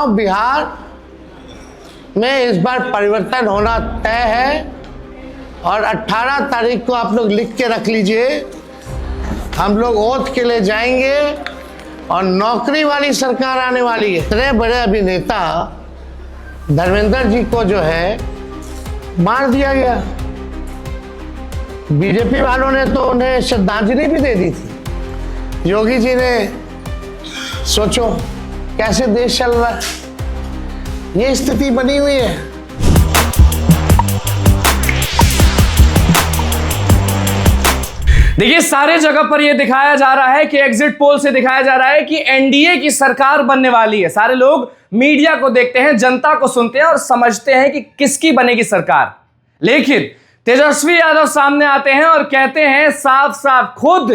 चुनाव बिहार में इस बार परिवर्तन होना तय है और 18 तारीख को आप लोग लिख के रख लीजिए, हम लोग ओथ के लिए जाएंगे और नौकरी वाली सरकार आने वाली है। इतने बड़े अभिनेता धर्मेंद्र जी को जो है मार दिया गया, बीजेपी वालों ने तो उन्हें श्रद्धांजलि भी दे दी थी। योगी जी ने, सोचो कैसे देश चल रहा है, ये स्थिति बनी हुई है। देखिए, सारे जगह पर यह दिखाया जा रहा है कि एग्जिट पोल से दिखाया जा रहा है कि एनडीए की सरकार बनने वाली है। सारे लोग मीडिया को देखते हैं, जनता को सुनते हैं और समझते हैं कि किसकी बनेगी सरकार। लेकिन तेजस्वी यादव सामने आते हैं और कहते हैं साफ साफ खुद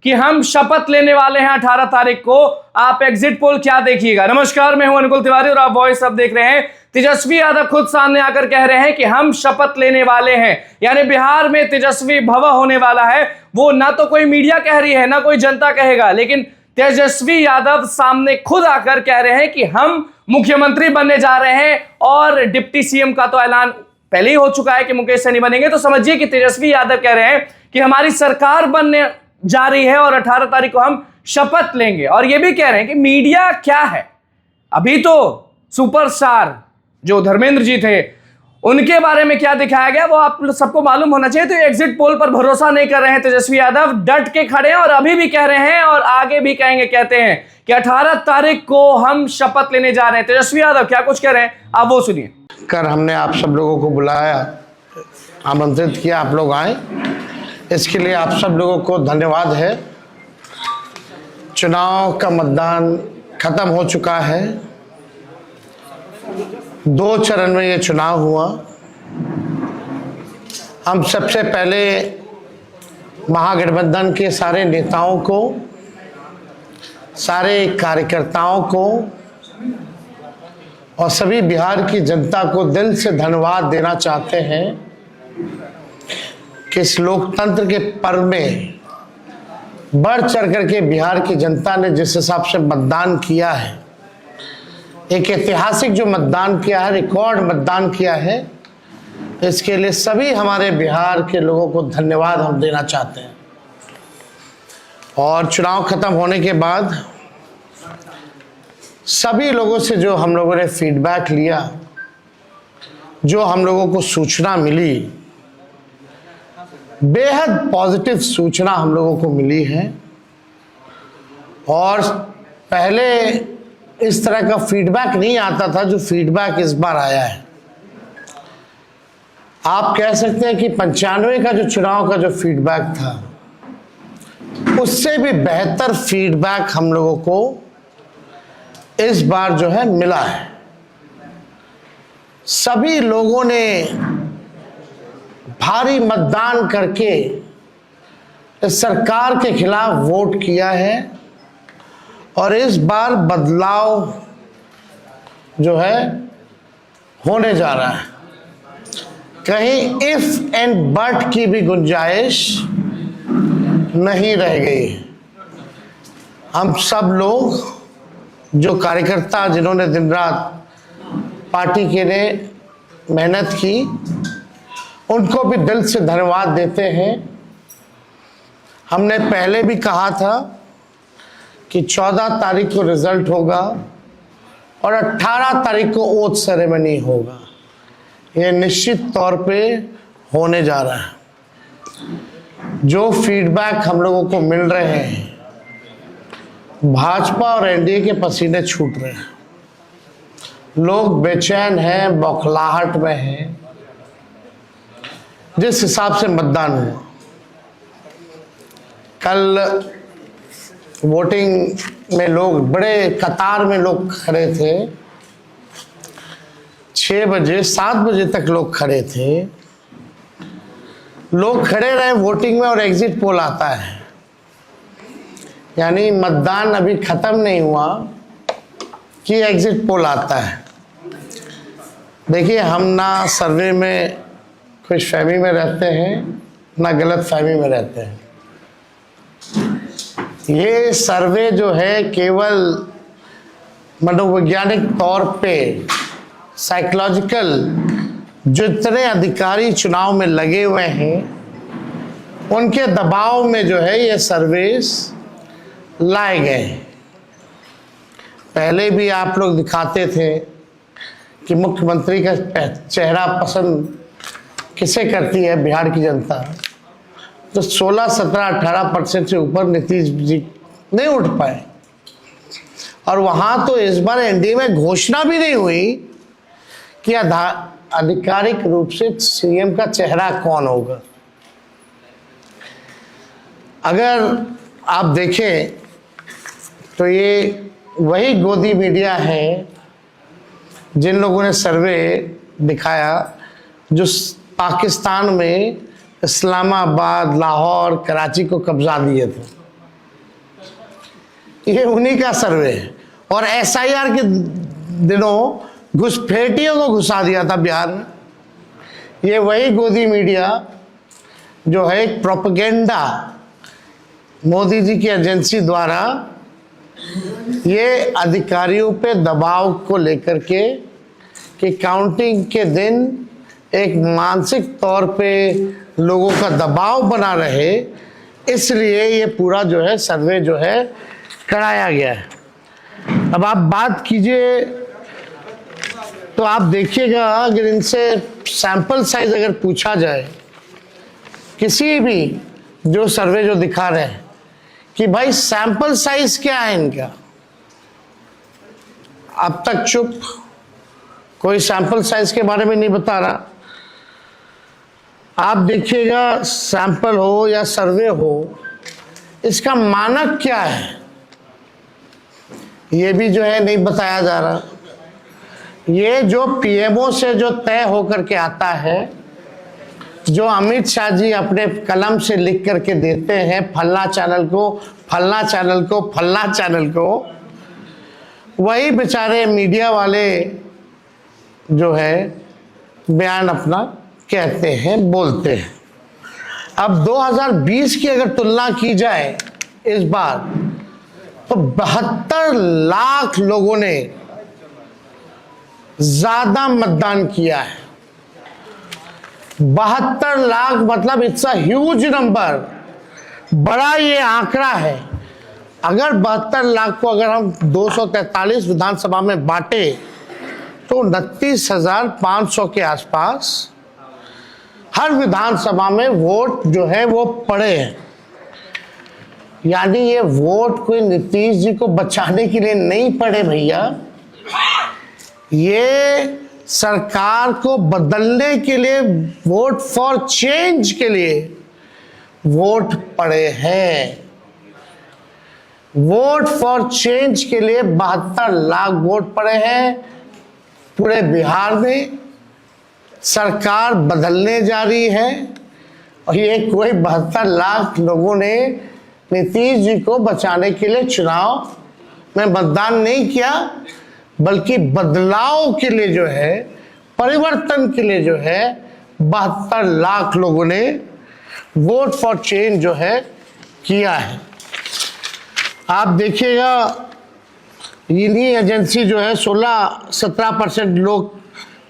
कि हम शपथ लेने वाले हैं 18 तारीख को। आप एग्जिट पोल क्या देखिएगा। नमस्कार, मैं हूं अनुकुल तिवारी और आप वॉइस अब देख रहे हैं। तेजस्वी यादव खुद सामने आकर कह रहे हैं कि हम शपथ लेने वाले हैं, यानी बिहार में तेजस्वी भव होने वाला है। वो ना तो कोई मीडिया कह रही है, ना कोई जनता कहेगा, लेकिन तेजस्वी यादव सामने खुद आकर कह रहे हैं कि हम मुख्यमंत्री बनने जा रहे हैं। और डिप्टी सीएम का तो ऐलान पहले ही हो चुका है कि मुकेश सहनी बनेंगे। तो समझिए कि तेजस्वी यादव कह रहे हैं कि हमारी सरकार बनने जा रही है और 18 तारीख को हम शपथ लेंगे। और यह भी कह रहे हैं कि मीडिया क्या है, अभी तो सुपरस्टार जो धर्मेंद्र जी थे उनके बारे में क्या दिखाया गया वो आप सबको मालूम होना चाहिए। तो एग्जिट पोल पर भरोसा नहीं कर रहे हैं तेजस्वी यादव, डट के खड़े हैं और अभी भी कह रहे हैं और आगे भी कहेंगे। कहते हैं कि 18 तारीख को हम शपथ लेने जा रहे हैं। तेजस्वी यादव क्या कुछ कह रहे हैं, आप वो सुनिए। कर हमने आप सब लोगों को बुलाया, आमंत्रित किया, आप लोग आए, इसके लिए आप सब लोगों को धन्यवाद है। चुनाव का मतदान खत्म हो चुका है, 2 चरण में ये चुनाव हुआ। हम सबसे पहले महागठबंधन के सारे नेताओं को, सारे कार्यकर्ताओं को और सभी बिहार की जनता को दिल से धन्यवाद देना चाहते हैं कि इस लोकतंत्र के पर्व में बढ़ चढ़ करके बिहार की जनता ने जिस हिसाब से मतदान किया है, एक ऐतिहासिक जो मतदान किया है, रिकॉर्ड मतदान किया है, इसके लिए सभी हमारे बिहार के लोगों को धन्यवाद हम देना चाहते हैं। और चुनाव खत्म होने के बाद सभी लोगों से जो हम लोगों ने फीडबैक लिया, जो हम लोगों को सूचना मिली, बेहद पॉजिटिव सूचना हम लोगों को मिली है। और पहले इस तरह का फीडबैक नहीं आता था जो फीडबैक इस बार आया है। आप कह सकते हैं कि 95 का जो चुनाव का जो फीडबैक था उससे भी बेहतर फीडबैक हम लोगों को इस बार जो है मिला है। सभी लोगों ने भारी मतदान करके इस सरकार के खिलाफ वोट किया है और इस बार बदलाव जो है होने जा रहा है। कहीं इफ एंड बट की भी गुंजाइश नहीं रह गई। हम सब लोग जो कार्यकर्ता जिन्होंने दिन रात पार्टी के लिए मेहनत की, उनको भी दिल से धन्यवाद देते हैं। हमने पहले भी कहा था कि 14 तारीख को रिजल्ट होगा और 18 तारीख को ओथ सेरेमनी होगा। ये निश्चित तौर पे होने जा रहा है। जो फीडबैक हम लोगों को मिल रहे हैं, भाजपा और एनडीए के पसीने छूट रहे हैं, लोग बेचैन हैं, बौखलाहट में हैं। जिस हिसाब से मतदान हुआ, कल वोटिंग में लोग बड़े कतार में लोग खड़े थे, 6 बजे 7 बजे तक लोग खड़े थे। लोग खड़े रहे वोटिंग में और एग्जिट पोल आता है, यानी मतदान अभी खत्म नहीं हुआ कि एग्जिट पोल आता है। देखिए, हम ना सर्वे में खुश फहमी में रहते हैं, ना गलत फहमी में रहते हैं। ये सर्वे जो है केवल मनोवैज्ञानिक तौर पे साइकोलॉजिकल जितने अधिकारी चुनाव में लगे हुए हैं उनके दबाव में जो है ये सर्विस लाए गए। पहले भी आप लोग दिखाते थे कि मुख्यमंत्री का चेहरा पसंद किसे करती है बिहार की जनता, तो 16, 17, 18% से ऊपर नीतीश जी नहीं उठ पाए। और वहां तो इस बार एनडीए में घोषणा भी नहीं हुई कि आधिकारिक रूप से सीएम का चेहरा कौन होगा। अगर आप देखें तो ये वही गोदी मीडिया है जिन लोगों ने सर्वे दिखाया जो पाकिस्तान में इस्लामाबाद, लाहौर, कराची को कब्जा दिए थे। ये उन्हीं का सर्वे है। और एसआईआर के दिनों घुसपैठियों को घुसा दिया था बिहार में। ये वही गोदी मीडिया जो है एक प्रोपेगेंडा मोदी जी की एजेंसी द्वारा ये अधिकारियों पे दबाव को लेकर के कि काउंटिंग के दिन एक मानसिक तौर पे लोगों का दबाव बना रहे, इसलिए ये पूरा जो है सर्वे जो है कराया गया है। अब आप बात कीजिए तो आप देखिएगा अगर इनसे सैंपल साइज अगर पूछा जाए, किसी भी जो सर्वे जो दिखा रहे हैं कि भाई सैंपल साइज क्या है इनका, अब तक चुप, कोई सैंपल साइज के बारे में नहीं बता रहा। आप देखिएगा सैंपल हो या सर्वे हो, इसका मानक क्या है ये भी जो है नहीं बताया जा रहा। ये जो पीएमओ से जो तय होकर के आता है, जो अमित शाह जी अपने कलम से लिख करके देते हैं फलना चैनल को, फलना चैनल को, फलना चैनल को, वही बेचारे मीडिया वाले जो है बयान अपना कहते हैं, बोलते हैं। अब 2020 की अगर तुलना की जाए इस बार, तो 72 लाख लोगों ने ज्यादा मतदान किया है। 72 लाख मतलब इट्स अ ह्यूज नंबर, बड़ा ये आंकड़ा है। अगर 72 लाख को अगर हम 243 विधानसभा में बांटे तो 29,500 के आसपास हर विधानसभा में वोट जो है वो पड़े हैं। यानी ये वोट कोई नीतीश जी को बचाने के लिए नहीं पड़े भैया, ये सरकार को बदलने के लिए, वोट फॉर चेंज के लिए वोट पड़े हैं। वोट फॉर चेंज के लिए 72 लाख वोट पड़े हैं। पूरे बिहार में सरकार बदलने जा रही है और ये कोई 72 लाख लोगों ने नीतीश जी को बचाने के लिए चुनाव में मतदान नहीं किया, बल्कि बदलाव के लिए जो है, परिवर्तन के लिए जो है 72 लाख लोगों ने वोट फॉर चेंज जो है किया है। आप देखिएगा इन्हीं एजेंसी जो है 16-17% लोग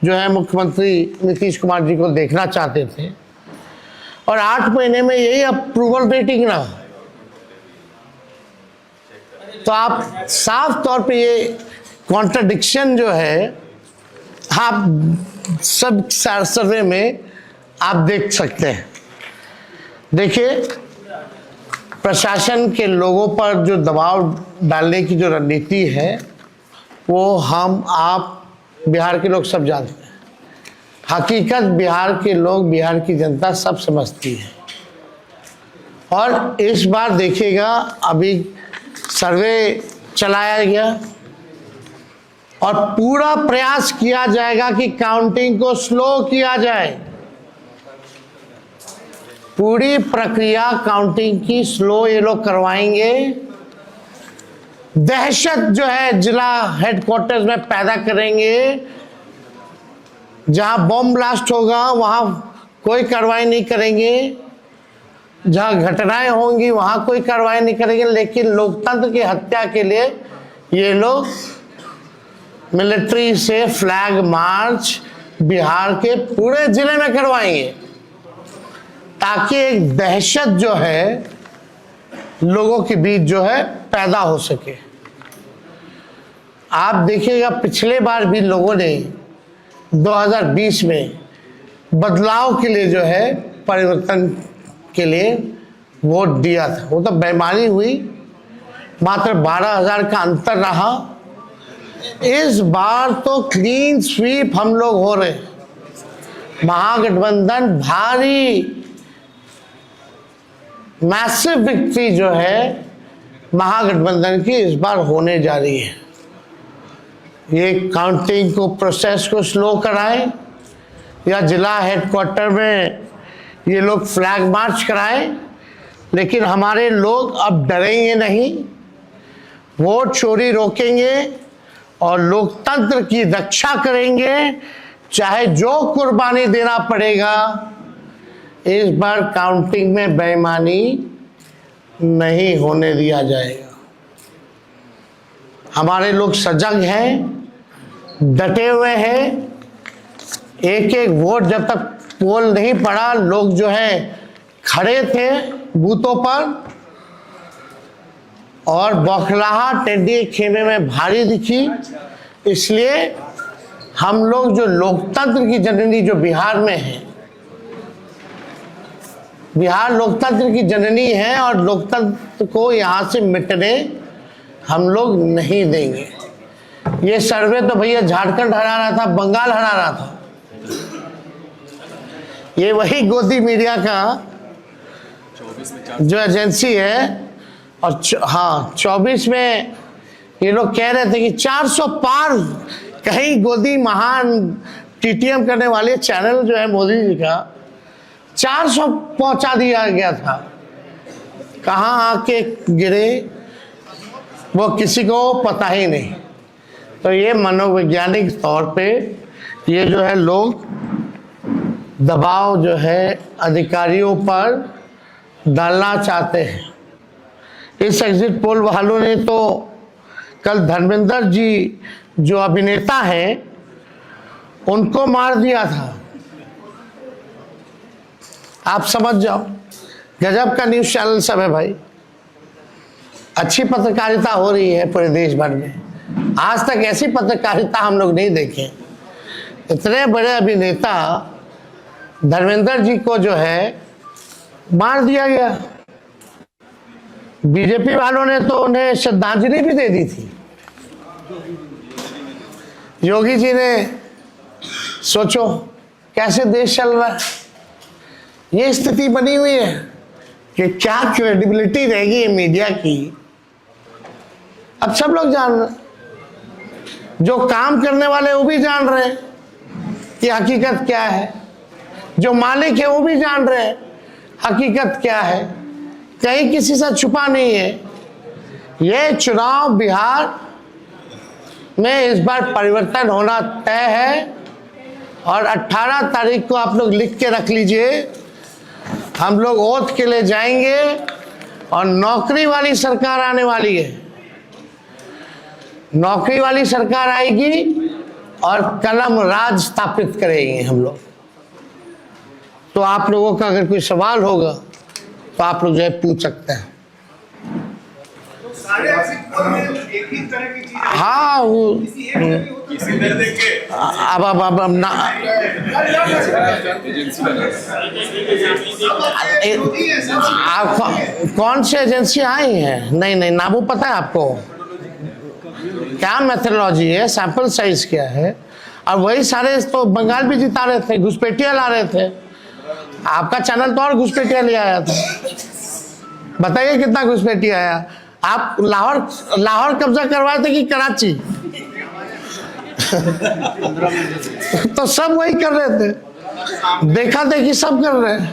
जो है मुख्यमंत्री नीतीश कुमार जी को देखना चाहते थे और 8 महीने में यही अप्रूवल रेटिंग ना, तो आप साफ तौर पे ये कॉन्ट्रडिक्शन जो है आप सब सर्वे में आप देख सकते हैं। देखिए प्रशासन के लोगों पर जो दबाव डालने की जो रणनीति है वो हम आप बिहार के लोग सब जानते हैं। हकीकत बिहार के लोग, बिहार की जनता सब समझती है। और इस बार देखिएगा अभी सर्वे चलाया गया और पूरा प्रयास किया जाएगा कि काउंटिंग को स्लो किया जाए। पूरी प्रक्रिया काउंटिंग की स्लो ये लोग करवाएंगे। दहशत जो है जिला हेडक्वार्टर्स में पैदा करेंगे, जहां बॉम्ब ब्लास्ट होगा वहां कोई कार्रवाई नहीं करेंगे, जहां घटनाएं होंगी वहां कोई कार्रवाई नहीं करेंगे, लेकिन लोकतंत्र की हत्या के लिए ये लोग मिलिट्री से फ्लैग मार्च बिहार के पूरे जिले में करवाएंगे, ताकि एक दहशत जो है लोगों के बीच जो है पैदा हो सके। आप देखिएगा, पिछले बार भी लोगों ने 2020 में बदलाव के लिए जो है, परिवर्तन के लिए वोट दिया था। वो तो बेईमानी हुई, मात्र 12,000 का अंतर रहा। इस बार तो क्लीन स्वीप हम लोग हो रहे हैं। महागठबंधन भारी मैसिव विक्ट्री जो है महागठबंधन की इस बार होने जा रही है। ये काउंटिंग को, प्रोसेस को स्लो कराएं, या जिला हेडक्वार्टर में ये लोग फ्लैग मार्च कराएं, लेकिन हमारे लोग अब डरेंगे नहीं, वोट चोरी रोकेंगे और लोकतंत्र की रक्षा करेंगे, चाहे जो कुर्बानी देना पड़ेगा। इस बार काउंटिंग में बेईमानी नहीं होने दिया जाएगा। हमारे लोग सजग हैं, डटे हुए हैं। एक एक वोट जब तक पोल नहीं पड़ा, लोग जो है खड़े थे बूथों पर, और बौखलाहट एनडीए खेमे में भारी दिखी। इसलिए हम लोग जो लोकतंत्र की जननी जो बिहार में है, बिहार लोकतंत्र की जननी है, और लोकतंत्र को यहाँ से मिटने हम लोग नहीं देंगे। ये सर्वे तो भैया झारखंड हरा रहा था, बंगाल हरा रहा था। ये वही गोदी मीडिया का जो एजेंसी है, और हाँ 24 में ये लोग कह रहे थे कि 400 पार, कहीं गोदी महान टीटीएम करने वाले चैनल जो है मोदी जी का 400 पहुंचा दिया गया था। कहाँ आके गिरे वो किसी को पता ही नहीं। तो ये मनोवैज्ञानिक तौर पे ये जो है लोग दबाव जो है अधिकारियों पर डालना चाहते हैं। इस एग्जिट पोल वालों ने तो कल धर्मेंद्र जी जो अभिनेता हैं उनको मार दिया था। आप समझ जाओ, गजब का न्यूज़ चैनल सब है भाई। अच्छी पत्रकारिता हो रही है पूरे देश भर में। आज तक ऐसी पत्रकारिता हम लोग नहीं देखे। इतने बड़े अभिनेता धर्मेंद्र जी को जो है मार दिया गया। बीजेपी वालों ने तो उन्हें श्रद्धांजलि भी दे दी थी। योगी जी ने, सोचो कैसे देश चल रहा है। ये स्थिति बनी हुई है कि क्या क्रेडिबिलिटी रहेगी मीडिया की। अब सब लोग जान रहे हैं, जो काम करने वाले वो भी जान रहे हैं कि हकीकत क्या है, जो मालिक है वो भी जान रहे हैं हकीकत क्या है। कहीं किसी से छुपा नहीं है। ये चुनाव बिहार में इस बार परिवर्तन होना तय है, और 18 तारीख को आप लोग लिख के रख लीजिए, हम लोग ओथ के लिए जाएंगे और नौकरी वाली सरकार आने वाली है। नौकरी वाली सरकार आएगी और कलम राज स्थापित करेंगे हम लोग। तो आप लोगों का अगर कोई सवाल होगा तो आप लोग जो है पूछ सकते हैं। हाँ वो अब ना आप कौन सी एजेंसी आई हैं? नहीं नाम वो पता है आपको? क्या मेथोडोलॉजी है, सैंपल साइज क्या है? और वही सारे तो बंगाल भी जिता रहे थे, घुसपैठिया ला रहे थे। आपका चैनल तो और घुसपैठिया ले आया था। बताइए कितना घुसपैठिया आया। आप लाहौर कब्जा करवाए थे कि कराची? तो सब वही कर रहे थे, देखा देखी सब कर रहे हैं।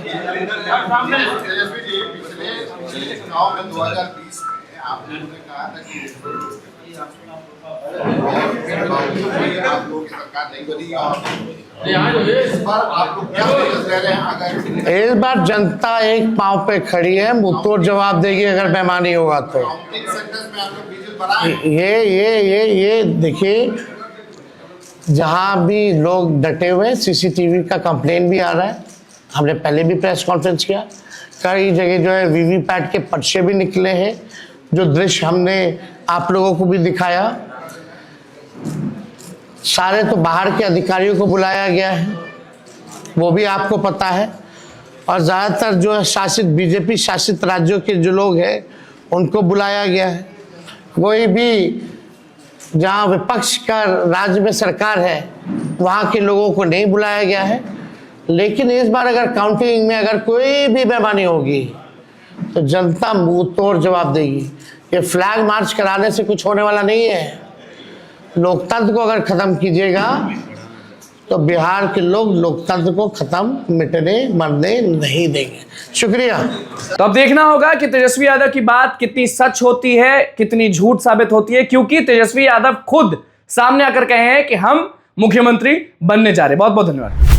इस बार जनता एक पांव पे खड़ी है, मुंहतोड़ जवाब देगी अगर बेईमानी होगा तो। ये देखिए, जहां भी लोग डटे हुए हैं, सीसीटीवी का कंप्लेन भी आ रहा है। हमने पहले भी प्रेस कॉन्फ्रेंस किया, कई जगह जो है वीवीपैट के पर्चे भी निकले हैं, जो दृश्य हमने आप लोगों को भी दिखाया। सारे तो बाहर के अधिकारियों को बुलाया गया है, वो भी आपको पता है। और ज़्यादातर जो है शासित बीजेपी शासित राज्यों के जो लोग हैं उनको बुलाया गया है। कोई भी जहाँ विपक्ष का राज्य में सरकार है वहाँ के लोगों को नहीं बुलाया गया है। लेकिन इस बार अगर काउंटिंग में अगर कोई भी बेईमानी होगी तो जनता मुंह तोड़ जवाब देगी। ये फ्लैग मार्च कराने से कुछ होने वाला नहीं है। लोकतंत्र को अगर खत्म कीजिएगा तो बिहार के लोग लोकतंत्र को खत्म मिटने मरने नहीं देंगे। शुक्रिया। तो अब देखना होगा कि तेजस्वी यादव की बात कितनी सच होती है, कितनी झूठ साबित होती है, क्योंकि तेजस्वी यादव खुद सामने आकर कहे हैं कि हम मुख्यमंत्री बनने जा रहे हैं। बहुत बहुत धन्यवाद।